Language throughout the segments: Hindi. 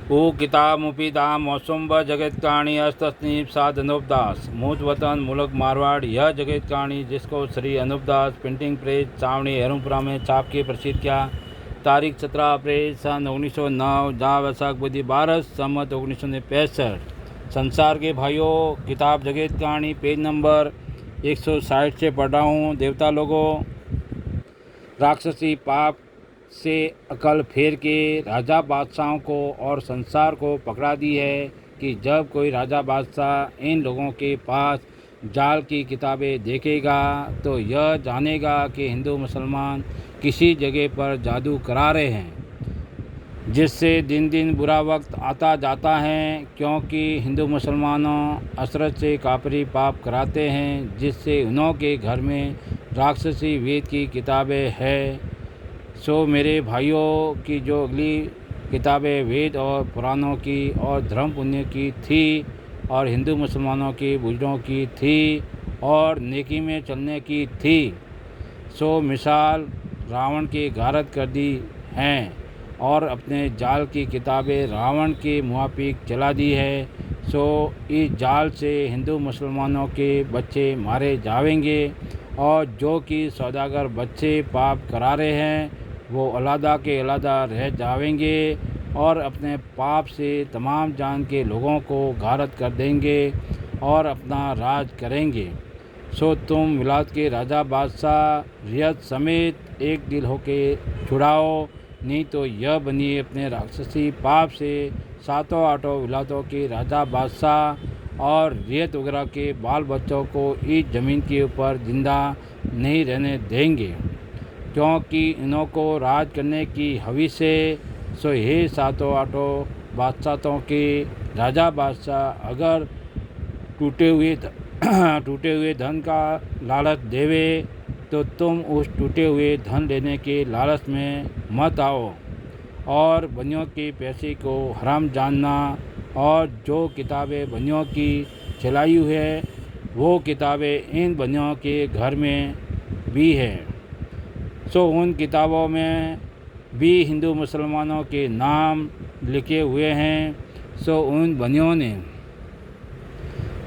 ओ किताब मुफीदा मौसम व जगत कहानी तस्नीफ साद अनूप दास मूज वतन मुल्क मारवाड़। यह जगत कहानी जिसको श्री अनूप दास प्रिंटिंग प्रेस चावड़ी हेरुपुरा में छाप के प्रसिद्ध किया। तारीख 17 अप्रैल सन 1909 जहाँ वैसाख बुद्धि 12 सम्मत 1965। संसार के भाइयों, किताब जगत कहानी पेज नंबर 160 से पढ़ रहा हूँ। देवता लोगों, राक्षसी पाप से अकल फेर के राजा बादशाहों को और संसार को पकड़ा दी है कि जब कोई राजा बादशाह इन लोगों के पास जाल की किताबें देखेगा तो यह जानेगा कि हिंदू मुसलमान किसी जगह पर जादू करा रहे हैं, जिससे दिन दिन बुरा वक्त आता जाता है, क्योंकि हिंदू मुसलमानों असरत से काफरी पाप कराते हैं, जिससे उन्हों के घर में राक्षसी वेद की किताबें हैं। सो मेरे भाइयों की जो अगली किताबें वेद और पुराणों की और धर्म पुण्य की थी और हिंदू मुसलमानों की बुजुर्गों की थी और नेकी में चलने की थी, सो मिसाल रावण की गारत कर दी हैं और अपने जाल की किताबें रावण के मुआफिक चला दी है। सो इस जाल से हिंदू मुसलमानों के बच्चे मारे जाएंगे और जो कि सौदागर बच्चे पाप करा रहे हैं वो अलहदा के अलहदा रह जाएंगे और अपने पाप से तमाम जान के लोगों को गारत कर देंगे और अपना राज करेंगे। सो तुम विलायत के राजा बादशाह रियत समेत एक दिल होके छुड़ाओ, नहीं तो यह बनिए अपने राक्षसी पाप से सातों आठों विलायतों के राजा बादशाह और रियत वगैरह के बाल बच्चों को इस ज़मीन के ऊपर जिंदा नहीं रहने देंगे, क्योंकि इन्हों को राज करने की हवीस से। सो हे सातों आठों बादशाहों के राजा बादशाह अगर टूटे हुए धन का लालच देवे तो तुम उस टूटे हुए धन लेने के लालच में मत आओ और बनियों के पैसे को हराम जानना। और जो किताबें बनियों की चलाई हुई है वो किताबें इन बनियों के घर में भी है। सो उन किताबों में भी हिंदू मुसलमानों के नाम लिखे हुए हैं। सो उन बनियों ने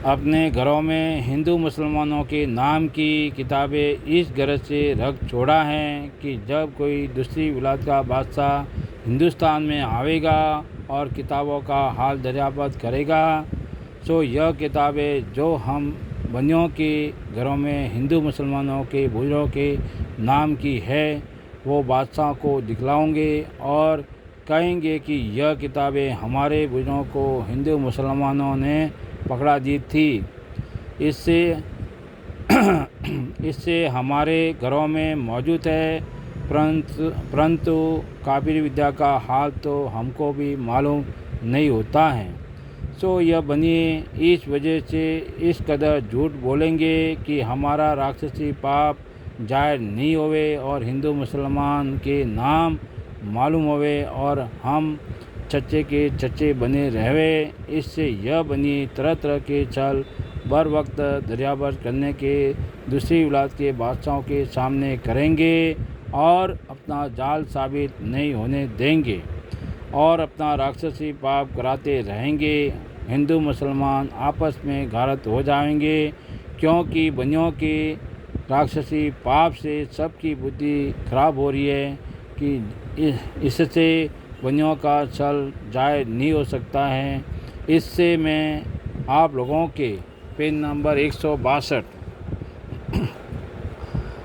अपने घरों में हिंदू मुसलमानों के नाम की किताबें इस गरज से रख छोड़ा है कि जब कोई दूसरी विलायत का बादशाह हिंदुस्तान में आवेगा और किताबों का हाल दरियाफ्त करेगा, सो यह किताबें जो हम बनियों के घरों में हिंदू मुसलमानों के बुजुर्गों के नाम की है वो बादशाह को दिखलाओगे और कहेंगे कि यह किताबें हमारे बुजुर्गों को हिंदू मुसलमानों ने पकड़ा दी थी। इससे हमारे घरों में मौजूद है, परंतु काबिल विद्या का हाल तो हमको भी मालूम नहीं होता है। सो यह बनिए इस वजह से इस कदर झूठ बोलेंगे कि हमारा राक्षसी पाप जाहिर नहीं होवे और हिंदू मुसलमान के नाम मालूम होवे और हम चच्चे के चच्चे बने रहवे। इससे यह बनी तरह तरह के छल बर वक्त दरियाफ्त करने के दूसरी विलायत के बादशाहों के सामने करेंगे और अपना जाल साबित नहीं होने देंगे और अपना राक्षसी पाप कराते रहेंगे। हिंदू मुसलमान आपस में घारत हो जाएंगे, क्योंकि बनियों के राक्षसी पाप से सबकी बुद्धि खराब हो रही है कि इससे बनियों का छल जायज़ नहीं हो सकता है। इससे मैं आप लोगों के पेज नंबर 162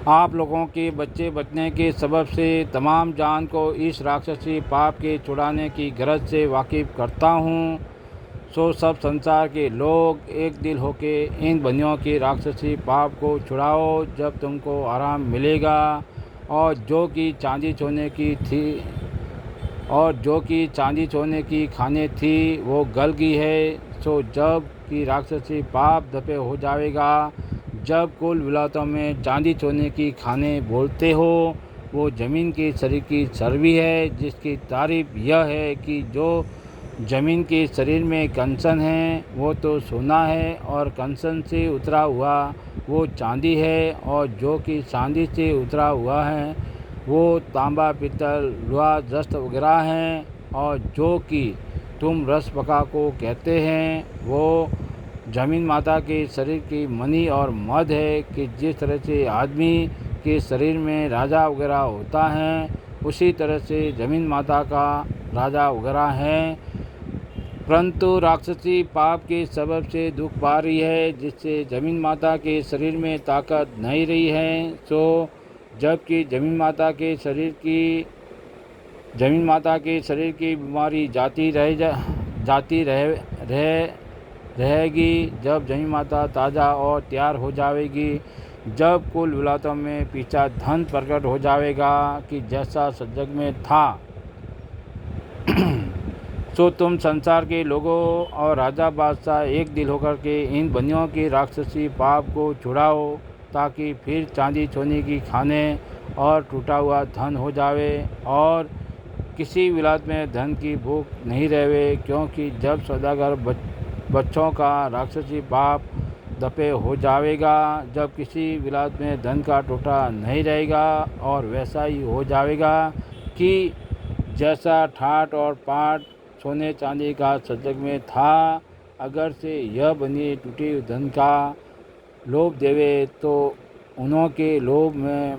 आप लोगों के बच्चे बचने के सबब से तमाम जान को इस राक्षसी पाप के छुड़ाने की गरज से वाकिफ़ करता हूँ। सो सब संसार के लोग एक दिल होके इन बनियों के राक्षसी पाप को छुड़ाओ, जब तुमको आराम मिलेगा। और जो कि चांदी सोने की खाने थी वो गल गई है। सो जब कि राक्षसी पाप दफे हो जाएगा, जब कुल विलायतों में चांदी सोने की खाने बोलते हो वो ज़मीन की शरीर की चर्बी है, जिसकी तारीफ यह है कि जो ज़मीन के शरीर में कंसन है वो तो सोना है और कंसन से उतरा हुआ वो चांदी है, और जो कि चांदी से उतरा हुआ है वो तांबा पीतल लोहा जस्त वगैरह हैं, और जो कि तुम रसपका को कहते हैं, वो जमीन माता के शरीर की मनी और मध है कि जिस तरह से आदमी के शरीर में राजा वगैरह होता है, उसी तरह से जमीन माता का राजा वगैरह है। परंतु राक्षसी पाप के सबब से दुख पा रही है, जिससे जमीन माता के शरीर में ताकत नहीं रही है। सो जबकि जमीन माता के शरीर की बीमारी जाती रहेगी। जब जमीन माता ताज़ा और तैयार हो जाएगी, जब कुल विलायतों में पीछा धन प्रकट हो जाएगा कि जैसा सजग में था। सो तुम संसार के लोगों और राजा बादशाह एक दिल होकर के इन बनियों की राक्षसी पाप को छुड़ाओ, ताकि फिर चांदी सोने की खाने और टूटा हुआ धन हो जावे और किसी विलायत में धन की भूख नहीं रहे। क्योंकि जब सौदागर बच्चों का राक्षसी पाप दफे हो जाएगा, जब किसी विलायत में धन का टोटा नहीं रहेगा और वैसा ही हो जाएगा कि जैसा ठाट और पाट सोने चांदी का सजग में था। अगर से यह बनी टूटी धन का लोभ देवे तो उन्हों के लोभ में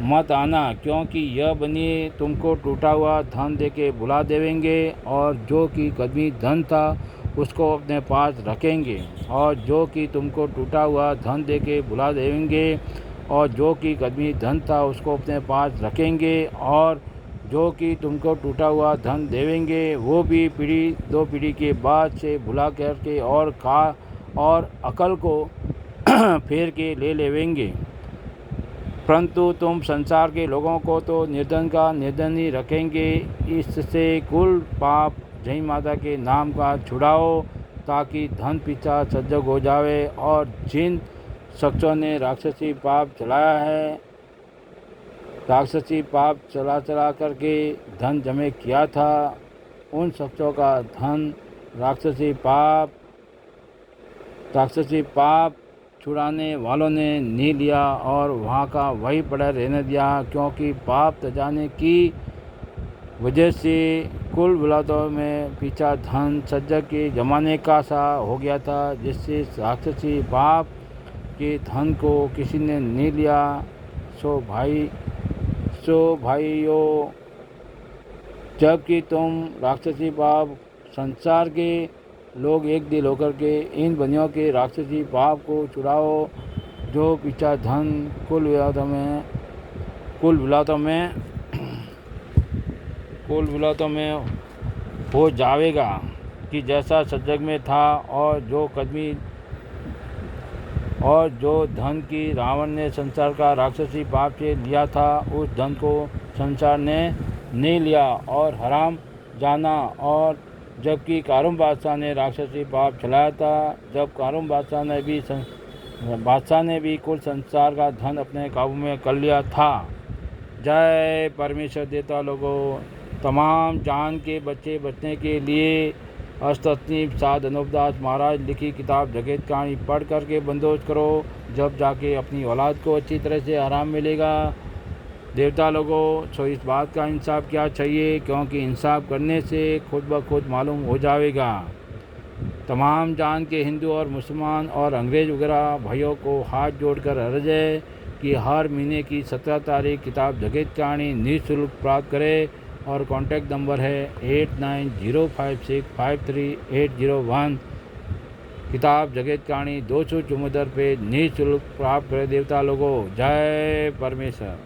मत आना, क्योंकि यह बनी तुमको टूटा हुआ धन देके भुला देवेंगे और जो कि कदमी धन था उसको अपने पास रखेंगे, और जो कि तुमको टूटा हुआ धन देके भुला देवेंगे और जो कि कदमी धन था उसको अपने पास रखेंगे, और जो कि तुमको टूटा हुआ धन देवेंगे वो भी पीढ़ी दो पीढ़ी के बाद से भुला करके और अकल को फेर के ले लेवेंगे। परंतु तुम संसार के लोगों को तो निर्धन का निर्धन ही रखेंगे। इससे कुल पाप जय माता के नाम का छुड़ाओ, ताकि धन पीछा सजग हो जावे। और जिन शख्सों ने राक्षसी पाप चलाया है, राक्षसी पाप चला करके धन जमे किया था, उन शख्सों का धन राक्षसी पाप छुड़ाने वालों ने नहीं लिया और वहाँ का वही पड़ा रहने दिया। क्योंकि पाप तजाने की वजह से कुल विलायतों में पीछा धन सज्जक के जमाने का सा हो गया था, जिससे राक्षसी पाप के धन को किसी ने नहीं लिया। सो भाइयों, जबकि तुम राक्षसी पाप संसार के लोग एक दिल होकर के इन बनियों के राक्षसी पाप को छुड़ाओ, जो पीछा धन कुल विलायतों में हो जाएगा कि जैसा सजग में था। और जो धन की रावण ने संसार का राक्षसी पाप से लिया था, उस धन को संसार ने नहीं लिया और हराम जाना। और जबकि कारूम बादशाह ने राक्षसी पाप चलाया था, जब कारूम बादशाह ने भी कुल संसार का धन अपने काबू में कर लिया था। जय परमेश्वर देवता लोगों, तमाम जान के बच्चे बचने के लिए अष्टनीप साध अनूपदास महाराज लिखी किताब जगत कहानी पढ़ करके बंदोबस्त करो, जब जाके अपनी औलाद को अच्छी तरह से आराम मिलेगा। देवता लोगों, सो इस बात का इंसाफ क्या चाहिए, क्योंकि इंसाफ करने से खुद ब खुद मालूम हो जाएगा। तमाम जान के हिंदू और मुसलमान और अंग्रेज़ वगैरह भाइयों को हाथ जोड़कर अर्ज है कि हर महीने की 17 तारीख किताब जगत कहानी निःशुल्क प्राप्त करें। और कॉन्टैक्ट नंबर है 8905653801। किताब जगत कहानी 274 पे निःशुल्क प्राप्त करें। देवता लोगों, जय परमेश्वर।